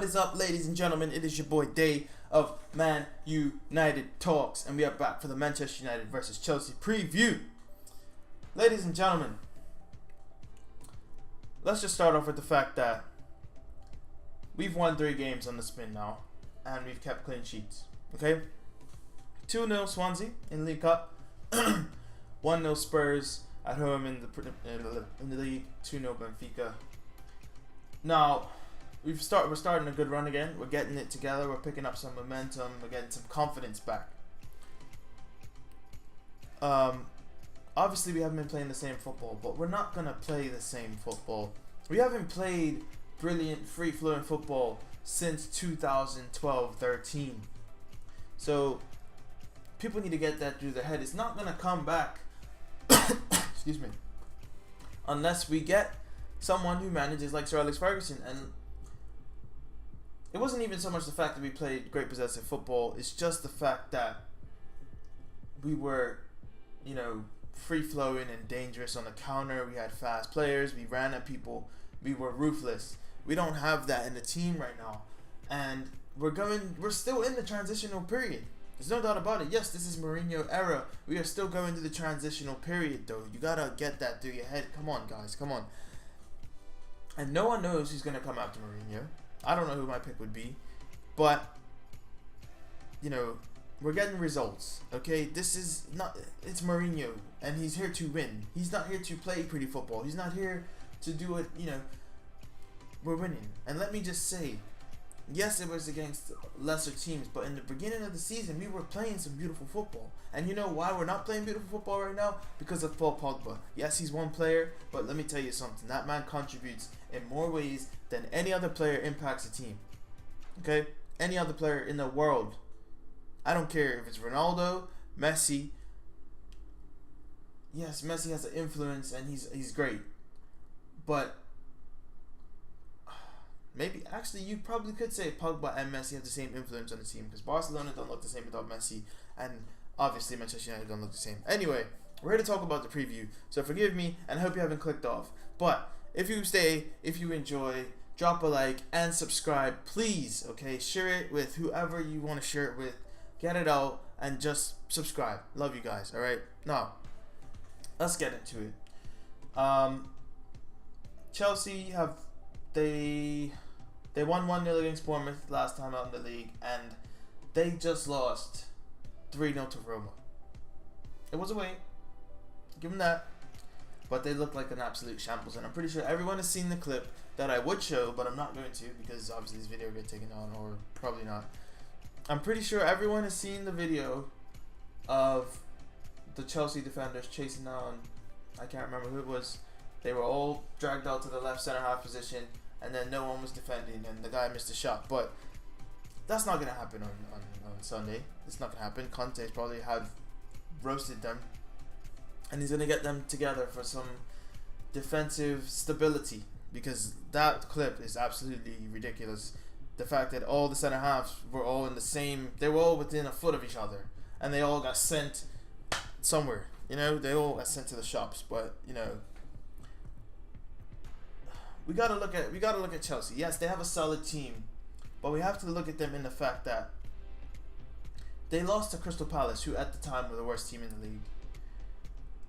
What is up, ladies and gentlemen? It is your boy Day of Man United Talks, and we are back for the Manchester United versus Chelsea preview. Ladies and gentlemen, let's just start off with the fact that we've won 3 games on the spin now, and we've kept clean sheets. Okay, 2-0 Swansea in League Cup, 1-0 Spurs at home in the league, 2-0 Benfica. Now, we're starting a good run again. We're getting it together. We're picking up some momentum. We're getting some confidence back. Obviously, we haven't been playing the same football, but we're not gonna play the same football. We haven't played brilliant, free-flowing football since 2012-13. So people need to get that through their head. It's not gonna come back. Excuse me. Unless we get someone who manages like Sir Alex Ferguson. And it wasn't even so much the fact that we played great possessive football. It's just the fact that we were, free-flowing and dangerous on the counter. We had fast players. We ran at people. We were ruthless. We don't have that in the team right now. And we're still in the transitional period. There's no doubt about it. Yes, this is Mourinho era. We are still going through the transitional period, though. You gotta get that through your head. Come on, guys. Come on. And no one knows who's gonna come after Mourinho. I don't know who my pick would be, but we're getting results. Okay, it's Mourinho, and he's here to win. He's not here to play pretty football. He's not here to do it. We're winning. And let me just say, yes, it was against lesser teams, but in the beginning of the season, we were playing some beautiful football. And you know why we're not playing beautiful football right now? Because of Paul Pogba. Yes, he's one player, but let me tell you something. That man contributes in more ways than any other player impacts a team. Okay? Any other player in the world. I don't care if it's Ronaldo, Messi. Yes, Messi has an influence and he's great. But maybe, actually, you probably could say Pogba and Messi have the same influence on the team, because Barcelona don't look the same without Messi, and obviously Manchester United don't look the same. Anyway, we're here to talk about the preview, so forgive me, and I hope you haven't clicked off. But if you stay, if you enjoy, drop a like and subscribe, please. Okay, share it with whoever you want to share it with. Get it out and just subscribe. Love you guys. All right, now let's get into it. Chelsea they won 1-0 against Bournemouth last time out in the league, and they just lost 3-0 to Roma. It was away, give them that, but they look like an absolute shambles, and I'm pretty sure everyone has seen the clip that I would show, but I'm not going to, because obviously this video will get taken down, or probably not. I'm pretty sure everyone has seen the video of the Chelsea defenders chasing down, I can't remember who it was. They were all dragged out to the left center half position, and then no one was defending, and the guy missed a shot. But that's not going to happen on Sunday. It's not going to happen. Conte's probably have roasted them, and he's going to get them together for some defensive stability, because that clip is absolutely ridiculous. The fact that all the center halves were all in the same, they were all within a foot of each other, and they all got sent somewhere. They all got sent to the shops. But we gotta look at Chelsea. Yes, they have a solid team, but we have to look at them in the fact that they lost to Crystal Palace, who at the time were the worst team in the league.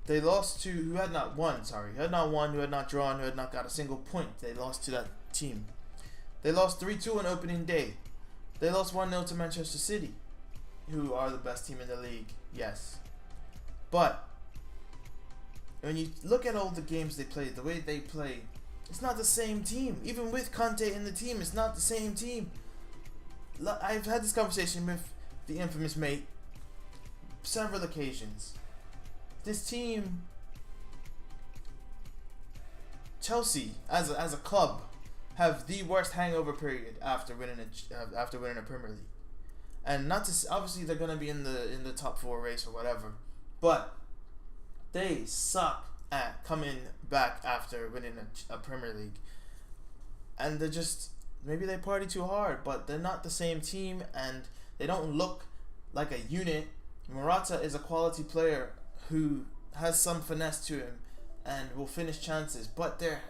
They lost to who had not won, who had not drawn, who had not got a single point. They lost to that team. They lost 3-2 on opening day. They lost 1-0 to Manchester City, who are the best team in the league. Yes, but when you look at all the games they played, the way they play, it's not the same team. Even with Conte in the team, it's not the same team. I've had this conversation with the infamous mate several occasions. This team, Chelsea, as a club, have the worst hangover period after winning a Premier League. And not to obviously they're gonna be in the top 4 race or whatever, but they suck at coming back after winning a Premier League. And they're just, maybe they party too hard, but they're not the same team, and they don't look like a unit. Morata is a quality player who has some finesse to him and will finish chances, but they're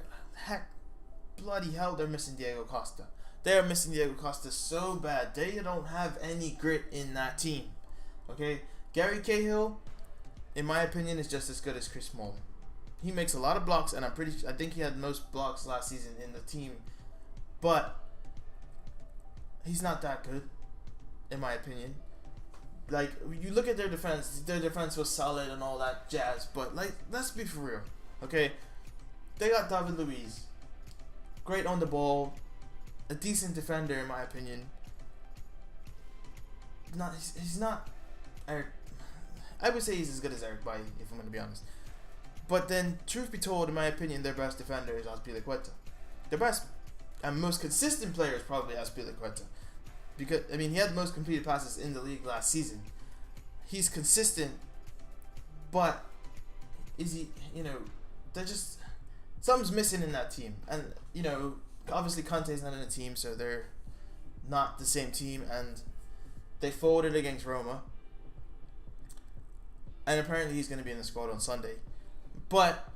bloody hell, they're missing Diego Costa. They are missing Diego Costa so bad. They don't have any grit in that team. Okay, Gary Cahill, in my opinion, is just as good as Chris Smalling. He makes a lot of blocks, and I think he had most blocks last season in the team, but he's not that good, in my opinion. Like, you look at their defense was solid and all that jazz, but, like, let's be for real, okay? They got David Luiz, great on the ball, a decent defender, in my opinion. He's not Eric. I would say he's as good as Eric Bailly, if I'm going to be honest. But then, truth be told, in my opinion, their best defender is Azpilicueta. Their best and most consistent player is probably Azpilicueta. Because, I mean, he had the most completed passes in the league last season. He's consistent, but is he, they're just, something's missing in that team. And, obviously Conte's not in the team, so they're not the same team, and they folded against Roma. And apparently he's going to be in the squad on Sunday. But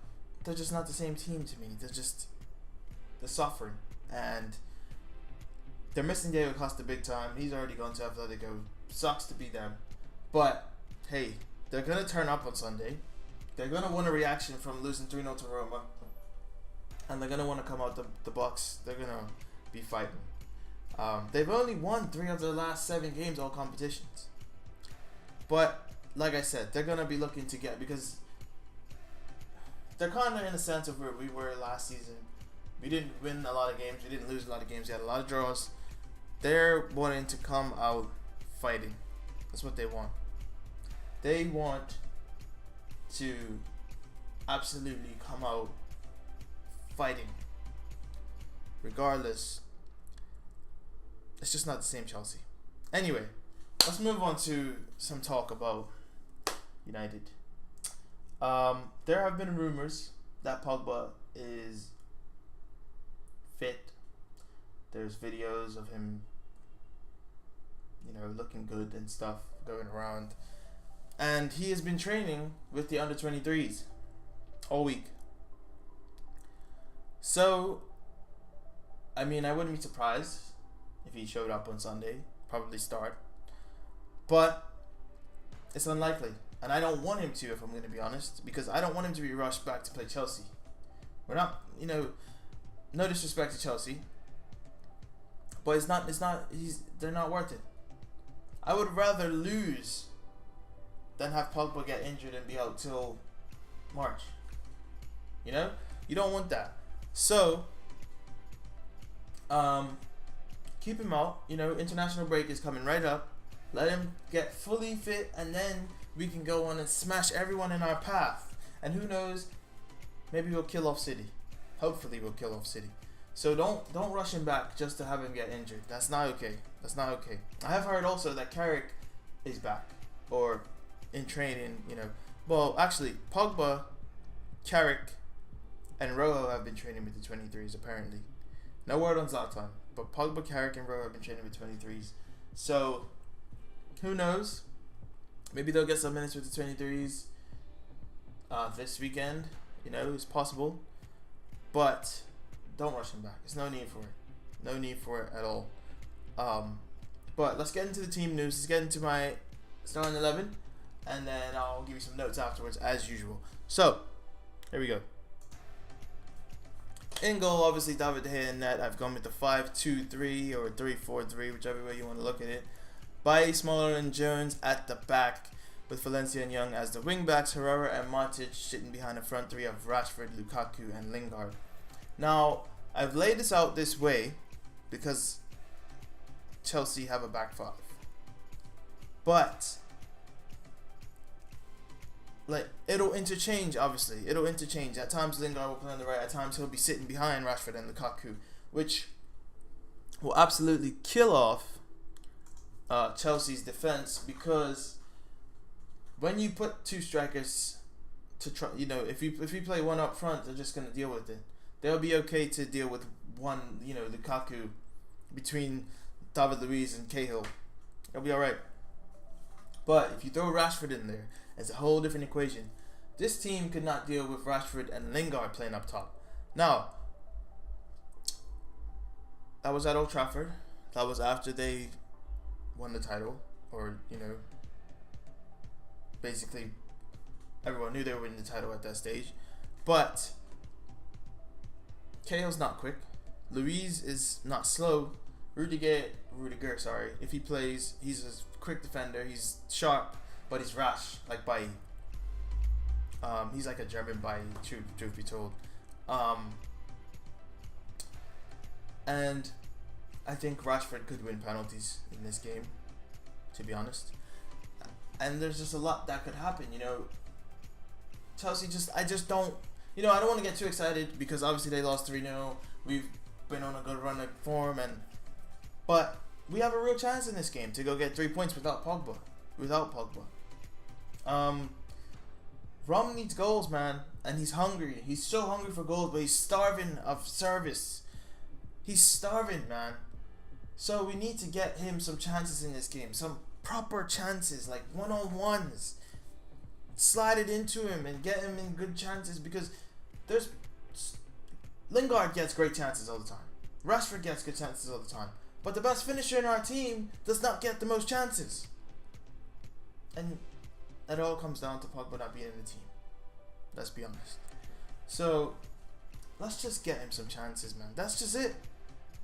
they're just not the same team to me. They're suffering. And they're missing Diego Costa big time. He's already gone to Atletico. Sucks to be them. But, hey, they're going to turn up on Sunday. They're going to want a reaction from losing 3-0 to Roma. And they're going to want to come out the box. They're going to be fighting. They've only won 3 of their last 7 games, all competitions. But, like I said, they're going to be looking to get, because they're kind of in a sense of where we were last season. We didn't win a lot of games. We didn't lose a lot of games. We had a lot of draws. They're wanting to come out fighting. That's what they want. They want to absolutely come out fighting. Regardless, it's just not the same Chelsea. Anyway, let's move on to some talk about United. There have been rumors that Pogba is fit. There's videos of him, looking good and stuff going around. And he has been training with the under-23s all week. So, I mean, I wouldn't be surprised if he showed up on Sunday. Probably start. But it's unlikely. And I don't want him to, if I'm going to be honest. Because I don't want him to be rushed back to play Chelsea. We're not, no disrespect to Chelsea. But they're not worth it. I would rather lose than have Pogba get injured and be out till March. You don't want that. So, keep him out. International break is coming right up. Let him get fully fit, and then we can go on and smash everyone in our path. And who knows, maybe we'll kill off City. Hopefully we'll kill off City. So don't rush him back just to have him get injured. That's not okay. I have heard also that Carrick is back, or in training, Well, actually, Pogba, Carrick, and Rojo have been training with the 23s, apparently. No word on Zlatan, but Pogba, Carrick, and Rojo have been training with 23s. So, who knows? Maybe they'll get some minutes with the 23s this weekend. It's possible. But don't rush him back. There's no need for it. No need for it at all. But let's get into the team news. Let's get into my starting 11. And then I'll give you some notes afterwards, as usual. So, here we go. In goal, obviously, David De Gea in net. I've gone with the 5-2-3 or 3-4-3, whichever way you want to look at it. Bailly, Smaller, and Jones at the back, with Valencia and Young as the wing-backs. Herrera and Matic sitting behind the front three of Rashford, Lukaku, and Lingard. Now, I've laid this out this way because Chelsea have a back 5. But it'll interchange, obviously. It'll interchange. At times Lingard will play on the right, at times he'll be sitting behind Rashford and Lukaku, which will absolutely kill off Chelsea's defense, because when you put 2 strikers to try, if you play one up front, they're just going to deal with it. They'll be okay to deal with one, Lukaku between David Luiz and Cahill. They'll be alright. But if you throw Rashford in there, it's a whole different equation. This team could not deal with Rashford and Lingard playing up top. Now, That was at Old Trafford. That was after they won the title, or basically everyone knew they were winning the title at that stage. But Cahill's not quick. Luiz is not slow. Rudiger, sorry. If he plays, he's a quick defender. He's sharp, but he's rash, like Bailly. He's like a German Bailly, truth be told. And I think Rashford could win penalties in this game, to be honest. And there's just a lot that could happen, Chelsea I just don't, I don't want to get too excited because obviously they lost 3-0. We've been on a good run of form, but we have a real chance in this game to go get 3 points without Pogba. Rom needs goals, man, and he's hungry. He's so hungry for goals, but he's starving of service. He's starving, man. So we need to get him some chances in this game. Some proper chances, like one-on-ones. Slide it into him and get him in good chances, because Lingard gets great chances all the time. Rashford gets good chances all the time. But the best finisher in our team does not get the most chances. And it all comes down to Pogba not being in the team. Let's be honest. So let's just get him some chances, man. That's just it.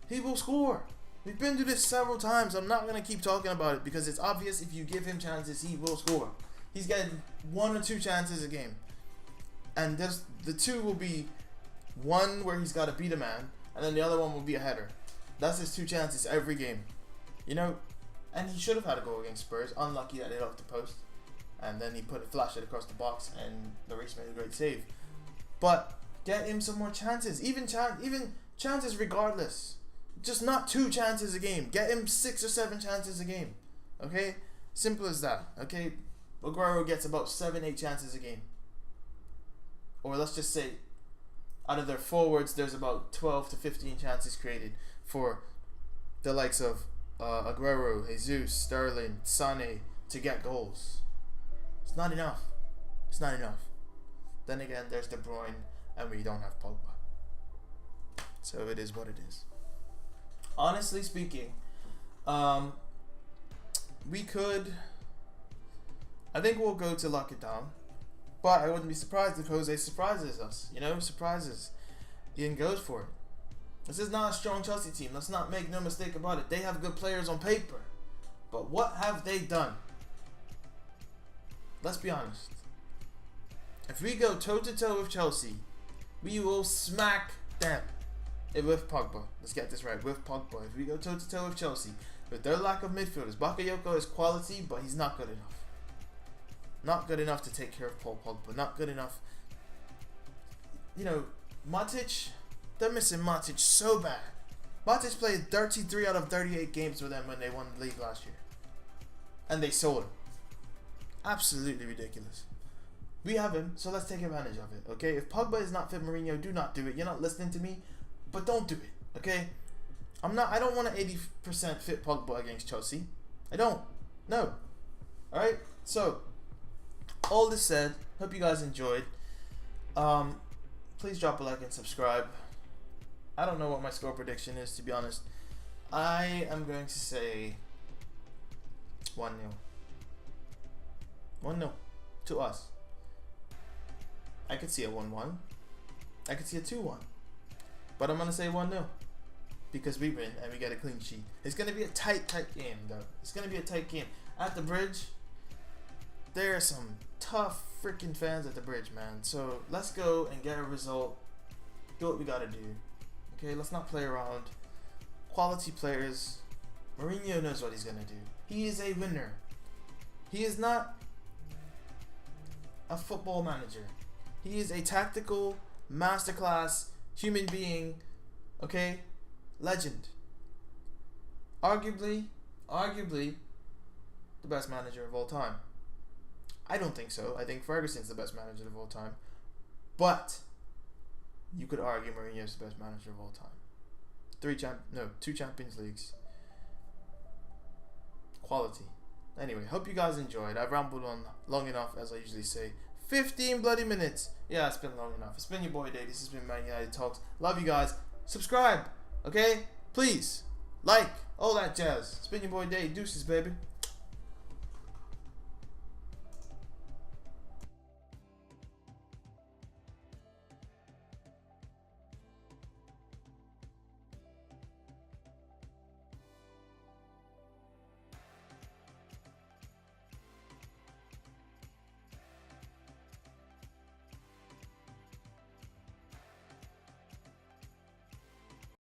He will score. We've been through this several times. I'm not going to keep talking about it because it's obvious if you give him chances, he will score. He's getting 1 or 2 chances a game. And the 2 will be one where he's got to beat a man, and then the other one will be a header. That's his 2 chances every game. And he should have had a goal against Spurs. Unlucky that it hit off the post. And then he flashed it across the box, and Lloris made a great save. But get him some more chances. Even chances regardless. Just not 2 chances a game. Get him 6 or 7 chances a game. Okay? Simple as that. Okay? Aguero gets about 7-8 chances a game. Or let's just say, out of their forwards, there's about 12 to 15 chances created for the likes of Aguero, Jesus, Sterling, Sané to get goals. It's not enough. Then again, there's De Bruyne, and we don't have Pogba. So it is what it is. Honestly speaking, we could. I think we'll go to lock it down, but I wouldn't be surprised if Jose surprises us. Surprises. Ian goes for it. This is not a strong Chelsea team. Let's not make no mistake about it. They have good players on paper, but what have they done? Let's be honest. If we go toe-to-toe with Chelsea, we will smack them. With Pogba. Let's get this right. With Pogba. If we go toe-to-toe with Chelsea, with their lack of midfielders, Bakayoko is quality, but he's not good enough. Not good enough to take care of Paul Pogba. Not good enough. Matic, they're missing Matic so bad. Matic played 33 out of 38 games for them when they won the league last year. And they sold him. Absolutely ridiculous. We have him, so let's take advantage of it, okay? If Pogba is not fit, Mourinho, do not do it. You're not listening to me, but don't do it, okay? I don't want an 80% fit Pogba against Chelsea. I don't. No. Alright? So, all this said, hope you guys enjoyed. Please drop a like and subscribe. I don't know what my score prediction is, to be honest. I am going to say 1-0. 1-0 to us. I could see a 1-1. I could see a 2-1. But I'm going to say 1-0. Because we win and we get a clean sheet. It's going to be a tight game, though. It's going to be a tight game. At the Bridge, there are some tough freaking fans at the Bridge, man. So let's go and get a result. Do what we got to do. Okay, let's not play around. Quality players. Mourinho knows what he's going to do. He is a winner. He is not a football manager. He is a tactical masterclass human being, okay? Legend. Arguably the best manager of all time. I don't think so. I think Ferguson's the best manager of all time. But you could argue Mourinho's the best manager of all time. 2 Champions Leagues. Quality. Anyway, hope you guys enjoyed. I've rambled on long enough, as I usually say. 15 bloody minutes. Yeah, it's been long enough. It's been your boy Day. This has been Man United Talks. Love you guys. Subscribe. Okay? Please, like, all that jazz. It's been your boy Dave. Deuces, baby.